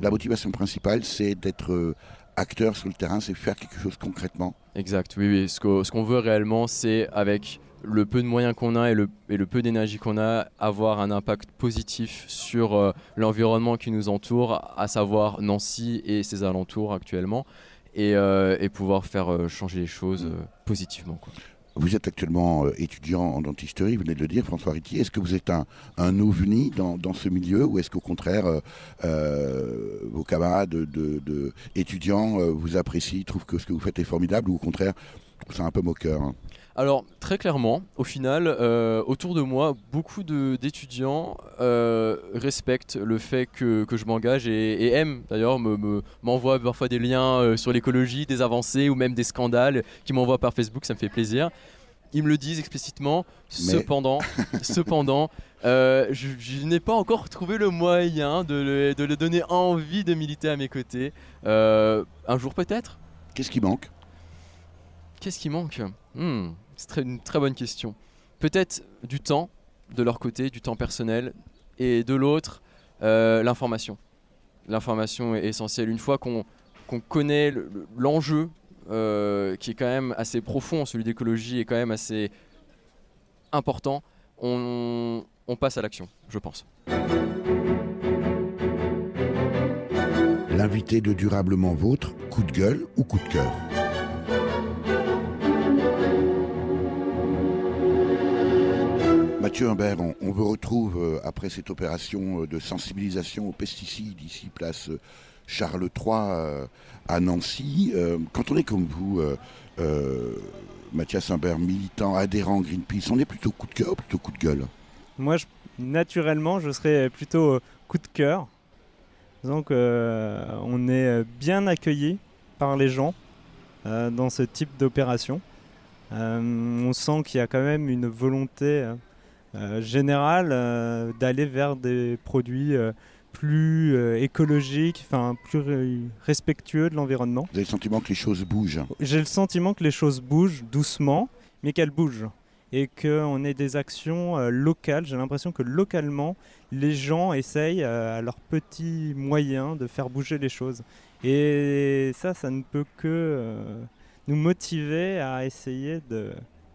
la motivation principale c'est d'être acteur sur le terrain, c'est faire quelque chose concrètement. Exact, oui. Ce qu'on veut réellement, c'est avec le peu de moyens qu'on a et le peu d'énergie qu'on a, avoir un impact positif sur l'environnement qui nous entoure, à savoir Nancy et ses alentours actuellement, et pouvoir faire changer les choses positivement, quoi. Vous êtes actuellement étudiant en dentisterie, vous venez de le dire, François Ritier. Est-ce que vous êtes un ovni dans ce milieu, ou est-ce qu'au contraire, vos camarades étudiants vous apprécient, trouvent que ce que vous faites est formidable, ou au contraire, c'est un peu moqueur, hein? Alors, très clairement, au final, autour de moi, beaucoup d'étudiants respectent le fait que je m'engage et aiment d'ailleurs, m'envoient parfois des liens sur l'écologie, des avancées ou même des scandales qui m'envoient par Facebook, ça me fait plaisir. Ils me le disent explicitement, cependant, je n'ai pas encore trouvé le moyen de le donner envie de militer à mes côtés. Un jour peut-être. Qu'est-ce qui manque ? C'est une très bonne question. Peut-être du temps de leur côté, du temps personnel, et de l'autre, L'information. L'information est essentielle. Une fois qu'on connaît l'enjeu, qui est quand même assez profond, celui d'écologie est quand même assez important, on passe à l'action, je pense. L'invité de Durablement Vôtre, coup de gueule ou coup de cœur? Mathieu Humbert, on vous retrouve après cette opération de sensibilisation aux pesticides, ici place Charles III à Nancy. Quand on est comme vous, Mathias Humbert, militant, adhérent Greenpeace, on est plutôt coup de cœur ou plutôt coup de gueule? Moi, naturellement, je serais plutôt coup de cœur. Donc, on est bien accueillis par les gens dans ce type d'opération. On sent qu'il y a quand même une volonté générale d'aller vers des produits plus écologiques, plus respectueux de l'environnement. Vous avez le sentiment que les choses bougent? J'ai le sentiment que les choses bougent doucement, mais qu'elles bougent. Et qu'on ait des actions locales. J'ai l'impression que localement, les gens essayent à leurs petits moyens de faire bouger les choses. Et ça ne peut que nous motiver à essayer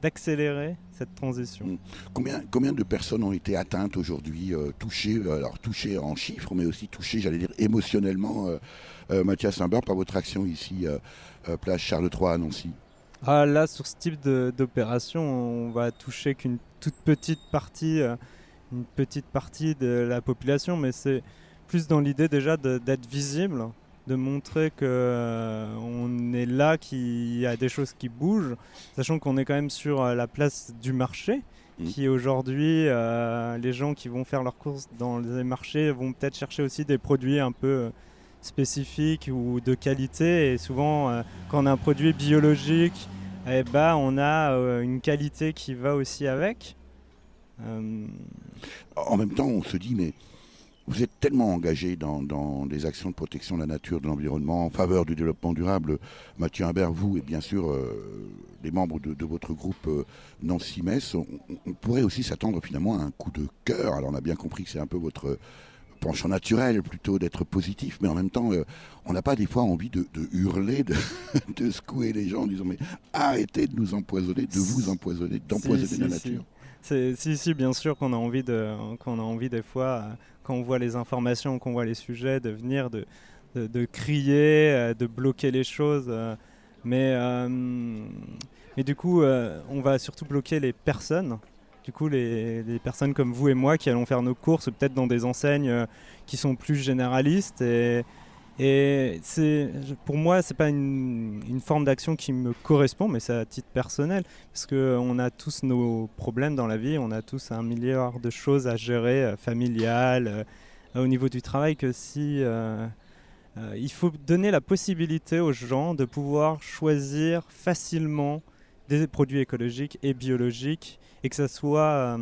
d'accélérer cette transition. Combien de personnes ont été atteintes aujourd'hui, touchées en chiffres, mais aussi touchées, j'allais dire, émotionnellement, Mathias Humbert, par votre action ici, place Charles III à Nancy? Là, sur ce type d'opération, on va toucher qu'une toute petite partie de la population, mais c'est plus dans l'idée déjà d'être visible, de montrer qu'on est là, qu'il y a des choses qui bougent, sachant qu'on est quand même sur la place du marché, qui aujourd'hui, les gens qui vont faire leurs courses dans les marchés vont peut-être chercher aussi des produits un peu spécifiques ou de qualité, et souvent quand on a un produit biologique, on a une qualité qui va aussi avec. En même temps, on se dit, mais vous êtes tellement engagé dans des actions de protection de la nature, de l'environnement, en faveur du développement durable, Mathieu Humbert, vous et bien sûr les membres de votre groupe Nancy-Metz, on pourrait aussi s'attendre finalement à un coup de cœur. Alors on a bien compris que c'est un peu votre penchant naturel plutôt d'être positif, mais en même temps, on n'a pas des fois envie de hurler, de secouer les gens en disant mais arrêtez de nous empoisonner, de vous empoisonner, d'empoisonner la nature. Si, bien sûr qu'on a envie des fois, quand on voit les informations, qu'on voit les sujets, de venir, de crier, de bloquer les choses. Mais du coup, on va surtout bloquer les personnes. Du coup, les personnes comme vous et moi qui allons faire nos courses, peut-être dans des enseignes qui sont plus généralistes. Et pour moi, c'est pas une forme d'action qui me correspond, mais c'est à titre personnel, parce qu'on a tous nos problèmes dans la vie, on a tous 1 milliard de choses à gérer, familiales, au niveau du travail, que si il faut donner la possibilité aux gens de pouvoir choisir facilement des produits écologiques et biologiques, et que ça soit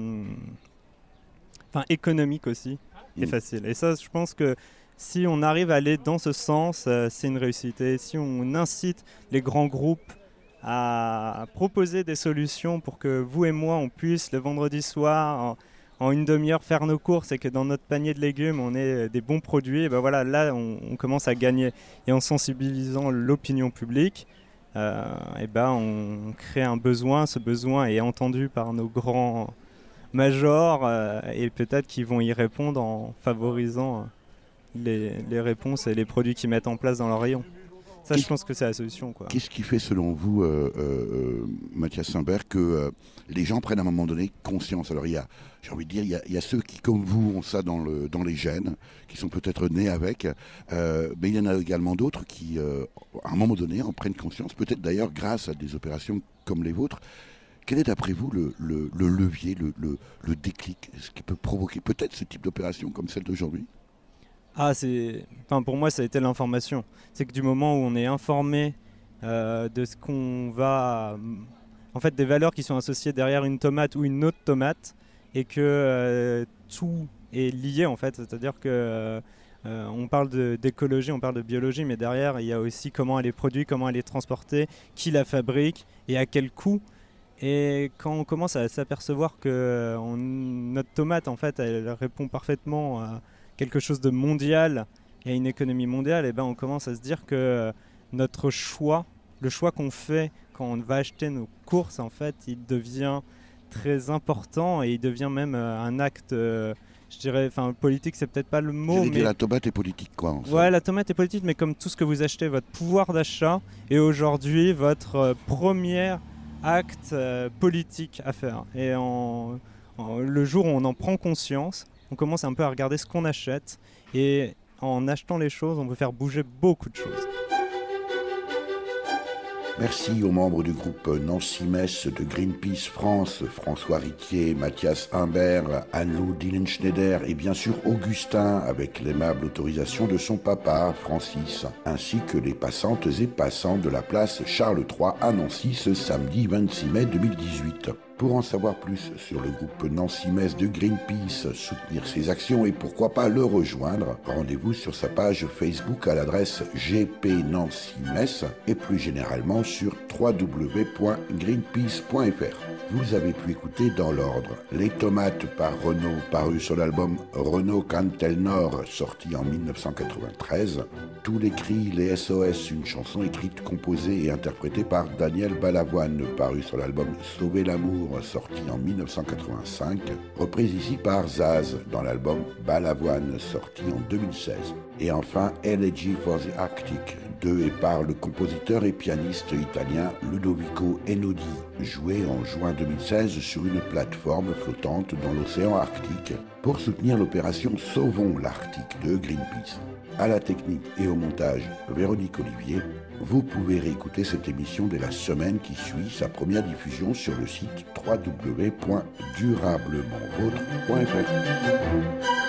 économique aussi, et facile. Et ça, je pense que si on arrive à aller dans ce sens, c'est une réussite. Et si on incite les grands groupes à proposer des solutions pour que vous et moi, on puisse le vendredi soir, en une demi-heure, faire nos courses, et que dans notre panier de légumes, on ait des bons produits, et là, on commence à gagner. Et en sensibilisant l'opinion publique, on crée un besoin. Ce besoin est entendu par nos grands majors, et peut-être qu'ils vont y répondre en favorisant les réponses et les produits qu'ils mettent en place dans leur rayon. Ça, je pense que c'est la solution, quoi. Qu'est-ce qui fait, selon vous, Mathias Humbert, que les gens prennent à un moment donné conscience? Alors, j'ai envie de dire, il y a ceux qui, comme vous, ont ça dans les gènes, qui sont peut-être nés avec, mais il y en a également d'autres qui, à un moment donné, en prennent conscience, peut-être d'ailleurs grâce à des opérations comme les vôtres. Quel est, d'après vous, le levier, le déclic, ce qui peut provoquer peut-être ce type d'opération comme celle d'aujourd'hui? Pour moi, ça a été l'information. C'est que du moment où on est informé de ce qu'on va... En fait, des valeurs qui sont associées derrière une tomate ou une autre tomate, et que tout est lié, en fait. C'est-à-dire que on parle d'écologie, on parle de biologie, mais derrière, il y a aussi comment elle est produite, comment elle est transportée, qui la fabrique et à quel coût. Et quand on commence à s'apercevoir que notre tomate, en fait, elle répond parfaitement à quelque chose de mondial et une économie mondiale, et ben on commence à se dire que notre choix, le choix qu'on fait quand on va acheter nos courses, en fait, il devient très important et il devient même un acte, je dirais, enfin politique, c'est peut-être pas le mot, mais la tomate est politique, quoi. En fait. Ouais, la tomate est politique, mais comme tout ce que vous achetez, votre pouvoir d'achat est aujourd'hui votre premier acte politique à faire. Et le jour où on en prend conscience, on commence un peu à regarder ce qu'on achète, et en achetant les choses, on peut faire bouger beaucoup de choses. Merci aux membres du groupe Nancy Metz de Greenpeace France, François Riquier, Mathias Humbert, Anne-Lou Dillenschneider et bien sûr Augustin avec l'aimable autorisation de son papa, Francis, ainsi que les passantes et passants de la place Charles III à Nancy ce samedi 26 mai 2018. Pour en savoir plus sur le groupe Nancy Metz de Greenpeace, soutenir ses actions et pourquoi pas le rejoindre, rendez-vous sur sa page Facebook à l'adresse GP Nancy Metz et plus généralement sur www.greenpeace.fr. Vous avez pu écouter dans l'ordre Les Tomates par Renaud, paru sur l'album Renaud Cantel Nord, sorti en 1993, Tous les cris, les SOS, une chanson écrite, composée et interprétée par Daniel Balavoine, paru sur l'album Sauver l'amour, sorti en 1985, reprise ici par Zaz dans l'album Balavoine, sorti en 2016. Et enfin Elegy for the Arctic, de et par le compositeur et pianiste italien Ludovico Einaudi, joué en juin 2016 sur une plateforme flottante dans l'océan Arctique pour soutenir l'opération Sauvons l'Arctique de Greenpeace. À la technique et au montage, Véronique Olivier. Vous pouvez réécouter cette émission dès la semaine qui suit sa première diffusion sur le site www.durablementvôtre.fr.